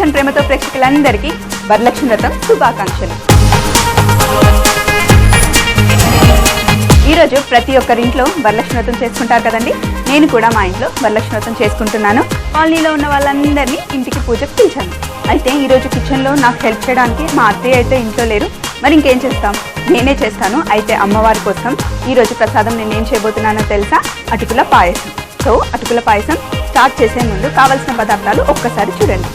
Kitchen ప్రేమతో ప్రేక్షకులందరికీ వరలక్ష్మి వ్రతం శుభాకాంక్షలు. ఈరోజు ప్రతి ఒక్కరింట్లో వరలక్ష్మి వ్రతం చేసుకుంటారు కదండి. నేను కూడా మా ఇంట్లో వరలక్ష్మి వ్రతం చేసుకుంటున్నాను. కాలనీలో ఉన్న వాళ్ళందరినీ ఇంటికి పూజకు పిలిచాను. అయితే ఈరోజు కిచెన్లో నాకు హెల్ప్ చేయడానికి మా అత్తయ్య అయితే ఇంట్లో లేరు. మరి ఇంకేం చేస్తాం, నేనే చేస్తాను. అయితే అమ్మవారి కోసం ఈరోజు ప్రసాదం నేనేం చేయబోతున్నానో తెలుసా? అటుకుల పాయసం. సో అటుకుల పాయసం స్టార్ట్ చేసే ముందు కావాల్సిన పదార్థాలు ఒక్కసారి చూడండి.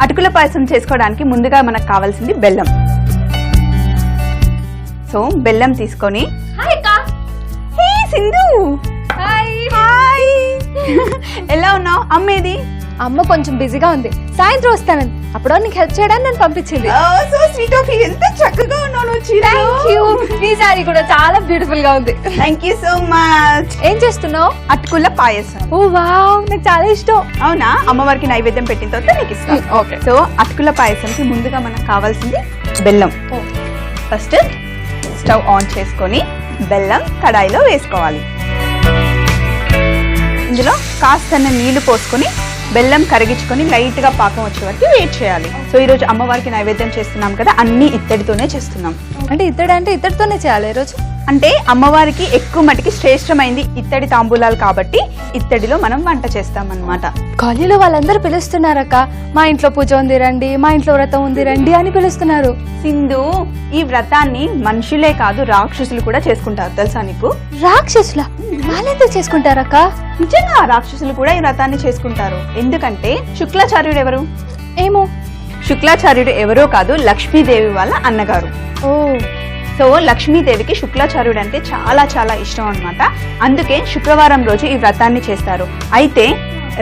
అటుకుల పాయసం చేసుకోవడానికి ముందుగా మనకు కావాల్సింది బెల్లం. సో బెల్లం తీసుకొని సింధు ఎలా ఉన్నావు? అమ్మేది? అమ్మ కొంచెం బిజీగా ఉంది, సాయంత్రం వస్తానని. అప్పుడు నీకు హెల్ప్ చేయడానికి నన్ను పంపించింది. ఎంత చక్కగా ఉన్నావు. ఈ సారీ కూడా చాలా బ్యూటిఫుల్ గా ఉంది. Thank you so much. ఏం చేస్తున్నావు? అటుకుల పాయసం. ఓ వావ్, నాకు చాలా ఇష్టం. అవునా? అమ్మవారికి నైవేద్యం పెట్టిన తర్వాత నీకు ఇస్తాం. ఓకే. సో అటుకుల పాయసంకి ముందుగా మనకు కావాల్సింది బెల్లం. ఫస్ట్ స్టవ్ ఆన్ చేసుకొని బెల్లం కడాయిలో వేసుకోవాలి. ఇందులో కాస్తన్న నీళ్లు పోసుకొని బెల్లం కరిగించుకొని లైట్ గా పాకం వచ్చే వరకు వెయిట్ చేయాలి. సో ఈ రోజు అమ్మవారికి నైవేద్యం చేస్తున్నాం కదా, అన్ని ఇత్తడితోనే చేస్తున్నాం. అంటే ఇత్తడితోనే చేయాలి ఈ రోజు? అంటే అమ్మవారికి ఎక్కువ మటుకి శ్రేష్టమైంది ఇత్తడి తాంబూలాలు కాబట్టి ఇత్తడిలో మనం వంట చేస్తాం అన్నమాట. కాలనీలో వాళ్ళందరూ పిలుస్తున్నారక్క, మా ఇంట్లో పూజ ఉంది రండి, మా ఇంట్లో వ్రతం ఉంది రండి అని పిలుస్తున్నారు. సింధు, ఈ వ్రతాన్ని మనుషులే కాదు రాక్షసులు కూడా చేసుకుంటారు, తెలుసా నీకు? రాక్షసుల? వాళ్ళెందుకు చేసుకుంటారక్క? నిజంగా రాక్షసులు కూడా ఈ వ్రతాన్ని చేసుకుంటారు. ఎందుకంటే శుక్లాచార్యుడు ఎవరు? ఏమో. శుక్లాచార్యుడు ఎవరో కాదు, లక్ష్మీదేవి వాళ్ళ అన్నగారు. ఓ. సో లక్ష్మీదేవికి శుక్లాచార్యుడు అంటే చాలా చాలా ఇష్టం అన్నమాట. అందుకే శుక్రవారం రోజు ఈ వ్రతాన్ని చేస్తారు. అయితే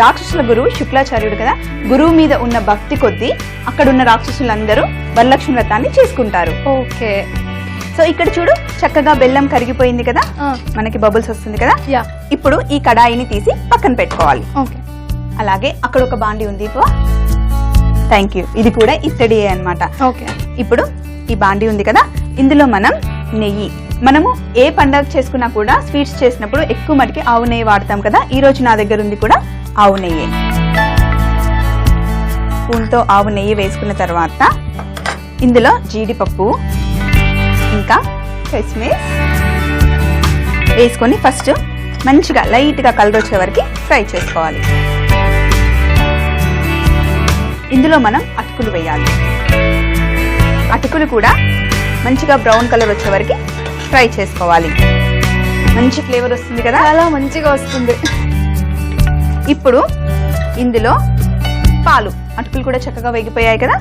రాక్షసుల గురువు శుక్లాచార్యుడు కదా, గురువు మీద ఉన్న భక్తి కొద్దీ అక్కడున్న రాక్షసులందరూ వరలక్ష్మి వ్రతాన్ని చేసుకుంటారు. ఓకే. సో ఇక్కడ చూడు, చక్కగా బెల్లం కరిగిపోయింది కదా, మనకి బబుల్స్ వస్తుంది కదా. ఇప్పుడు ఈ కడాయిని తీసి పక్కన పెట్టుకోవాలి. ఓకే. అలాగే అక్కడ ఒక బాండి ఉంది. Thank you. ఇది కూడా ఇత్తడియే అన్నమాట. ఓకే. ఇప్పుడు ఈ బాండి ఉంది కదా, ఇందులో మనం నెయ్యి, మనము ఏ పండగ చేసుకున్నా కూడా స్వీట్స్ చేసినప్పుడు ఎక్కువ మటుకి ఆవు నెయ్యి వాడతాం కదా. ఈ రోజు నా దగ్గర ఉంది కూడా ఆవు నెయ్యి. స్పూన్తో ఆవు నెయ్యి వేసుకున్న తర్వాత ఇందులో జీడిపప్పు ఇంకా కిస్మిస్ వేసుకొని ఫస్ట్ మంచిగా లైట్గా కలర్ వచ్చే వరకు ఫ్రై చేసుకోవాలి. ఇందులో మనం అటుకులు వేయాలి. అటుకులు కూడా మంచిగా బ్రౌన్ కలర్ వచ్చే వరకు ఫ్రై చేసుకోవాలి. మంచి ఫ్లేవర్ వస్తుంది కదా, చాలా మంచిగా వస్తుంది. ఇప్పుడు ఇందులో పాలు, అటుకులు కూడా చక్కగా వేగిపోయాయి కదా,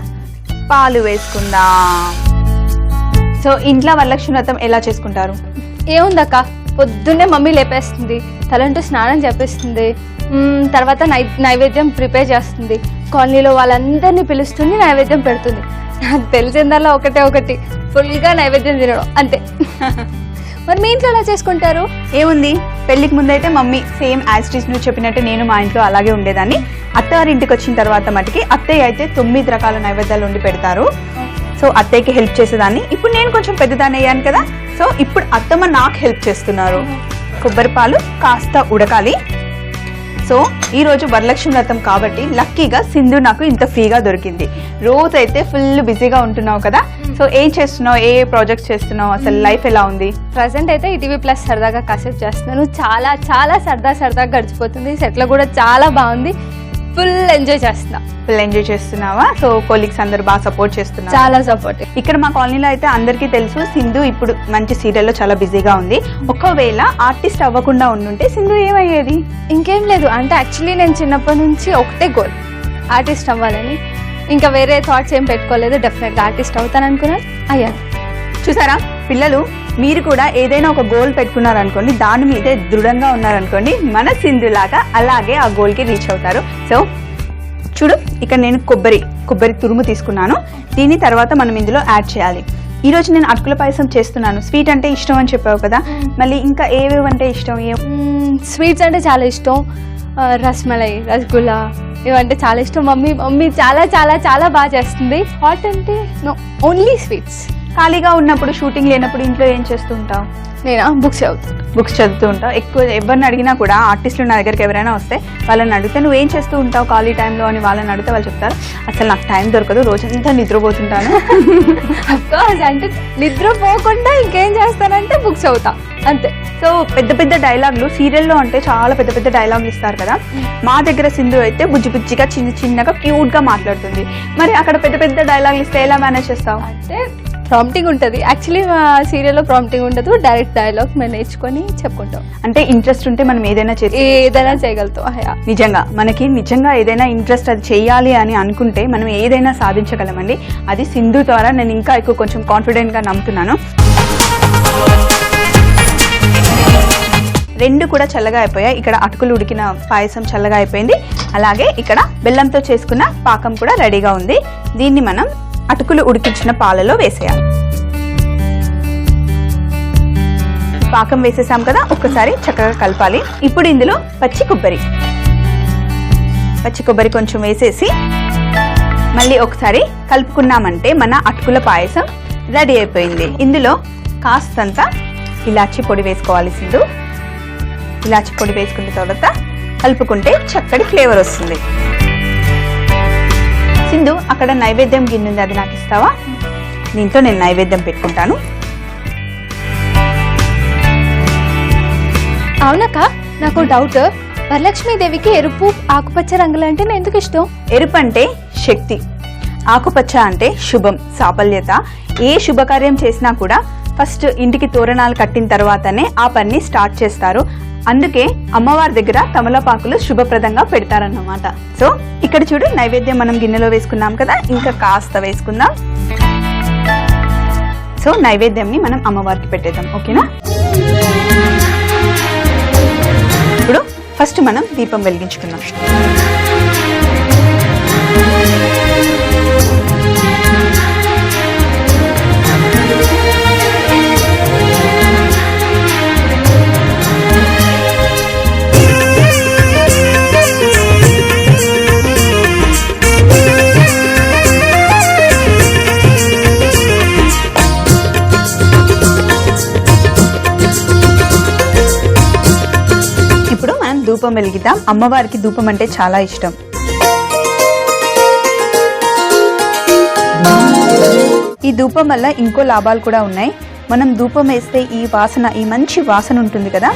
పాలు వేసుకుందాం. సో ఇంట్లో వరలక్ష్మి వ్రతం ఎలా చేసుకుంటారు? ఏముందక్క, పొద్దున్నే మమ్మీ లేపేస్తుంది, తలంటూ స్నానం చేపిస్తుంది, తర్వాత నైవేద్యం ప్రిపేర్ చేస్తుంది, కాలనీలో వాళ్ళందరినీ పిలుస్తుంది, నైవేద్యం పెడుతుంది. నాకు తెలిసిందల్లా ఒకటి ఫుల్గా నైవేద్యం తినడం అంతే. మరి మీ ఇంట్లో ఎలా చేసుకుంటారు? ఏముంది, పెళ్లికి ముందైతే మమ్మీ సేమ్ యాజ్ నువ్వు చెప్పినట్టు నేను మా ఇంట్లో అలాగే ఉండేదాన్ని. అత్తగారి ఇంటికి వచ్చిన తర్వాత మటుకి అత్తయ్య అయితే 9 రకాల నైవేద్యాలు వండి పెడతారు. సో అత్తయ్యకి హెల్ప్ చేసేదాన్ని. ఇప్పుడు నేను కొంచెం పెద్దదాన్ని అయ్యాను కదా, సో ఇప్పుడు అత్తమ్మ నాకు హెల్ప్ చేస్తున్నారు. కొబ్బరి పాలు కాస్త ఉడకాలి. సో ఈ రోజు వరలక్ష్మి వ్రతం కాబట్టి లక్కీగా సింధు నాకు ఇంత ఫ్రీగా దొరికింది. రోజైతే ఫుల్ బిజీగా ఉంటున్నావు కదా, సో ఏం చేస్తున్నావు, ఏ ప్రాజెక్ట్స్ చేస్తున్నావు, అసలు లైఫ్ ఎలా ఉంది? ప్రజెంట్ అయితే ఈటీవీ ప్లస్ సరదాగా కాసేపు చేస్తున్నాను. చాలా చాలా సరదాగా గడిచిపోతుంది. సెట్లో కూడా చాలా బాగుంది, ఫుల్ ఎంజాయ్ చేస్తున్నా. ఫుల్ ఎంజాయ్ చేస్తున్నావా? సో కొలీగ్స్ అందరు బాగా సపోర్ట్ చేస్తున్నారు? చాలా సపోర్ట్. ఇక్కడ మా కాలనీలో అయితే అందరికీ తెలుసు సింధు ఇప్పుడు మంచి సీరియల్లో చాలా బిజీగా ఉంది. ఒకవేళ ఆర్టిస్ట్ అవ్వకుండా ఉండుంటే సింధు ఏమయ్యేది? ఇంకేం లేదు, అంటే యాక్చువల్లీ నేను చిన్నప్పటి నుంచి ఒకటే గోల్, ఆర్టిస్ట్ అవ్వాలని. ఇంకా వేరే థాట్స్ ఏం పెట్టుకోలేదు. డెఫినెట్గా ఆర్టిస్ట్ అవుతాను అనుకున్నాను, అయ్యాను. చూసారా పిల్లలు, మీరు కూడా ఏదైనా ఒక గోల్ పెట్టుకున్నారనుకోండి, దాని మీదే దృఢంగా ఉన్నారనుకోండి, మన సింధు లాగా అలాగే ఆ గోల్కి రీచ్ అవుతారు. సో చూడు, ఇక్కడ నేను కొబ్బరి తురుము తీసుకున్నాను. దీని తర్వాత మనం ఇందులో యాడ్ చేయాలి. ఈ రోజు నేను అటుకుల పాయసం చేస్తున్నాను. స్వీట్ అంటే ఇష్టం అని చెప్పావు కదా, మళ్ళీ ఇంకా ఏవేవంటే ఇష్టం? స్వీట్స్ అంటే చాలా ఇష్టం. రస్మలై, రసగుల్లా, ఇవంటే చాలా ఇష్టం. మమ్మీ చాలా చాలా చాలా బాగా చేస్తుంది. హాట్ అంటే నో, ఓన్లీ స్వీట్స్. ఖాళీగా ఉన్నప్పుడు, షూటింగ్ లేనప్పుడు ఇంట్లో ఏం చేస్తూ ఉంటావు? నేను బుక్స్ చదువుతాను. బుక్స్ చదువుతూ ఉంటావు. ఎక్కువ ఎవరిని అడిగినా కూడా, ఆర్టిస్టులు నా దగ్గరికి ఎవరైనా వస్తే వాళ్ళని అడిగితే నువ్వు ఏం చేస్తూ ఉంటావు ఖాళీ టైంలో అని వాళ్ళని అడిగితే వాళ్ళు చెప్తారు, అసలు నాకు టైం దొరకదు, రోజంతా నిద్రపోతుంటాను. అఫ్కోర్స్, అంటే నిద్రపోకుండా ఇంకేం చేస్తానంటే బుక్స్ చదువుతా అంతే. సో పెద్ద పెద్ద డైలాగులు సీరియల్లో అంటే చాలా పెద్ద పెద్ద డైలాగులు ఇస్తారు కదా, మా దగ్గర సింధు అయితే బుజ్జి బుజ్జిగా చిన్నగా క్యూట్ గా మాట్లాడుతుంది. మరి అక్కడ పెద్ద పెద్ద డైలాగులు ఇస్తే ఎలా మేనేజ్ చేస్తావు? అంటే ప్రాంప్టింగ్ ఉంటుంది. యాక్చువల్లీ మా సీరియల్లో ప్రాంప్టింగ్ ఉండదు, డైరెక్ట్ డైలాగ్ మేము నేర్చుకొని చెప్పుకుంటాం. అంటే ఇంట్రెస్ట్ ఉంటే మనం ఏదైనా చేయగలుగుతాం. నిజంగా మనకి నిజంగా ఏదైనా ఇంట్రెస్ట్ అది చేయాలి అని అనుకుంటే మనం ఏదైనా సాధించగలమండి. అది సింధు ద్వారా నేను ఇంకా ఎక్కువ కొంచెం కాన్ఫిడెంట్ గా నమ్ముతున్నాను. రెండు కూడా చల్లగా అయిపోయాయి. ఇక్కడ అటుకులు ఉడికిన పాయసం చల్లగా అయిపోయింది. అలాగే ఇక్కడ బెల్లంతో చేసుకున్న పాకం కూడా రెడీగా ఉంది. దీన్ని మనం అటుకులు ఉడికించిన పాలలో వేసేయాలి. పాకం వేసేసాం కదా, ఒక్కసారి చక్కగా కలపాలి. ఇప్పుడు ఇందులో పచ్చి కొబ్బరి కొంచెం వేసేసి మళ్ళీ ఒకసారి కలుపుకున్నామంటే మన అటుకుల పాయసం రెడీ అయిపోయింది. ఇందులో కాస్తంత ఇలాచి పొడి వేసుకోవాలి సింధు. ఇలాచి పొడి వేసుకున్న తర్వాత కలుపుకుంటే చక్కటి ఫ్లేవర్ వస్తుంది. సింధు, అక్కడ నైవేద్యం గిన్నె ఉంది, అది నాకు ఇస్తావా? దీంతో నేను నైవేద్యం పెట్టుకుంటాను. అవునక్క, నాకు డౌట్. వరలక్ష్మీదేవికి ఎరుపు ఆకుపచ్చ రంగులు అంటే ఎందుకు ఇష్టం? ఎరుపు అంటే శక్తి, ఆకుపచ్చ అంటే శుభం, సాఫల్యత. ఏ శుభకార్యం చేసినా కూడా ఫస్ట్ ఇంటికి తోరణాలు కట్టిన తర్వాతనే ఆ పని స్టార్ట్ చేస్తారు. అందుకే అమ్మవారి దగ్గర తమలపాకులు శుభప్రదంగా పెడతారన్నమాట. సో ఇక్కడ చూడు, నైవేద్యం మనం గిన్నెలో వేసుకున్నాం కదా, ఇంకా కాస్త వేసుకుందాం. సో నైవేద్యంని మనం అమ్మవారికి పెట్టేద్దాం, ఓకేనా? ఇప్పుడు ఫస్ట్ మనం దీపం వెలిగించుకుందాం. ధూపం వెలిగిద్దాం. అమ్మవారికి ధూపం అంటే చాలా ఇష్టం. ఈ ధూపం వల్ల ఇంకో లాభాలు కూడా ఉన్నాయి. మనం ధూపం వేస్తే ఈ మంచి వాసన ఉంటుంది కదా,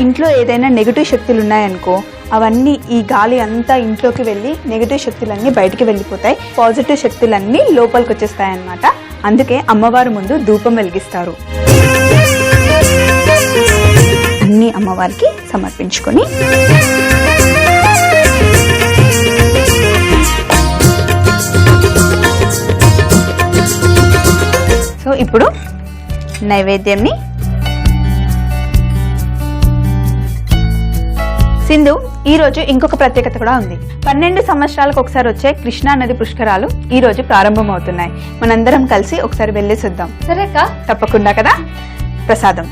ఇంట్లో ఏదైనా నెగటివ్ శక్తులు ఉన్నాయనుకో, అవన్నీ ఈ గాలి అంతా ఇంట్లోకి వెళ్ళి నెగటివ్ శక్తులన్నీ బయటికి వెళ్ళిపోతాయి, పాజిటివ్ శక్తులన్నీ లోపలికి వచ్చేస్తాయి అన్నమాట. అందుకే అమ్మవారి ముందు ధూపం వెలిగిస్తారు. అన్ని అమ్మవారికి సమర్పించుకొని సో ఇప్పుడు నైవేద్యంని సింధు, ఈ రోజు ఇంకొక ప్రత్యేకత కూడా ఉంది. 12 సంవత్సరాలకు ఒకసారి వచ్చే కృష్ణా నది పుష్కరాలు ఈ రోజు ప్రారంభం అవుతున్నాయి. మనందరం కలిసి ఒకసారి వెళ్ళేసి వద్దాం. సరే అక్క, తప్పకుండా కదా. ప్రసాదం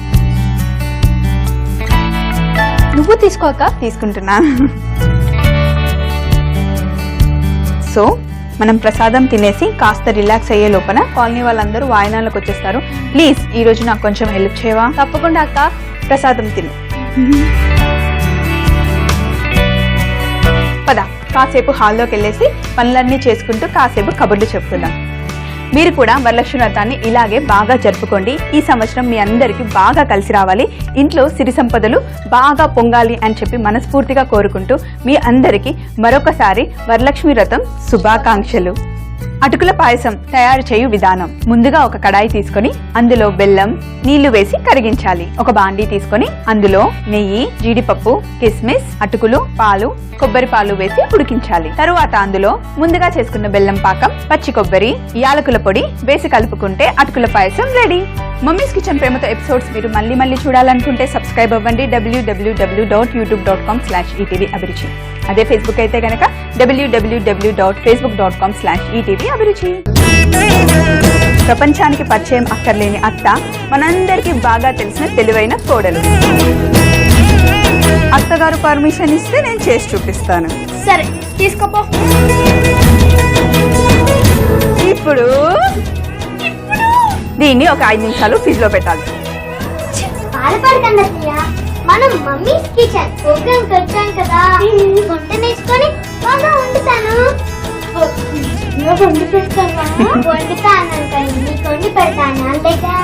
నువ్వు తీసుకోక. తీసుకుంటున్నా. సో మనం ప్రసాదం తినేసి కాస్త రిలాక్స్ అయ్యే లోపల కాలనీ వాళ్ళందరూ వాయనాలకు వచ్చేస్తారు. ప్లీజ్ ఈ రోజు నాకు కొంచెం హెల్ప్ చేయవా? తప్పకుండా అక్క. ప్రసాదం తిను. పద, కాసేపు హాల్లోకి వెళ్ళేసి పనులన్నీ చేసుకుంటూ కాసేపు కబుర్లు చెప్పుకుందాం. మీరు కూడా వరలక్ష్మి వ్రతాన్ని ఇలాగే బాగా జరుపుకోండి. ఈ సంవత్సరం మీ అందరికీ బాగా కలిసి రావాలి, ఇంట్లో సిరి సంపదలు బాగా పొంగాలి అని చెప్పి మనస్ఫూర్తిగా కోరుకుంటూ మీ అందరికీ మరొకసారి వరలక్ష్మి వ్రతం శుభాకాంక్షలు. అటుకుల పాయసం తయారు చేయు విధానం. ముందుగా ఒక కడాయి తీసుకొని అందులో బెల్లం, నీళ్లు వేసి కరిగించాలి. ఒక బాండీ తీసుకొని అందులో నెయ్యి, జీడిపప్పు, కిస్మిస్, అటుకులు, పాలు, కొబ్బరి పాలు వేసి ఉడికించాలి. తరువాత అందులో ముందుగా చేసుకున్న బెల్లం పాకం, పచ్చి కొబ్బరి, యాలకుల పొడి వేసి కలుపుకుంటే అటుకుల పాయసం రెడీ. మమ్మీస్ కిచెన్ ప్రేమతో ఎపిసోడ్స్ మీరు మళ్ళీ చూడాలనుకుంటే సబ్స్క్రైబ్ అవ్వండి www.youtube.com/ETV అభిరుచి. అదే ఫేస్బుక్ అయితే గనక www.facebook.com/ETV అభిరుచి. ప్రపంచానికి పరిచయం అక్కర్లేని అత్త, మనందరికీ బాగా తెలిసిన తెలివైన కోడలు. అత్తగారు పర్మిషన్ ఇస్తే నేను చేసి చూపిస్తాను. సరే తీసుకోపో. ఇప్పుడు దీన్ని ఒక 5 నిమిషాలు ఫ్రిడ్జ్ లో పెట్టాలి. బాధపడకండి అత్తయ్య, మనం మమ్మీ కిచెన్ ప్రోగ్రామ్ వచ్చాం కదా, వంట నేర్చుకొని బాగా వండుతాను. వండి పెడతాను, వండుతాను నీకు వండి పెడతాను అంతేగా.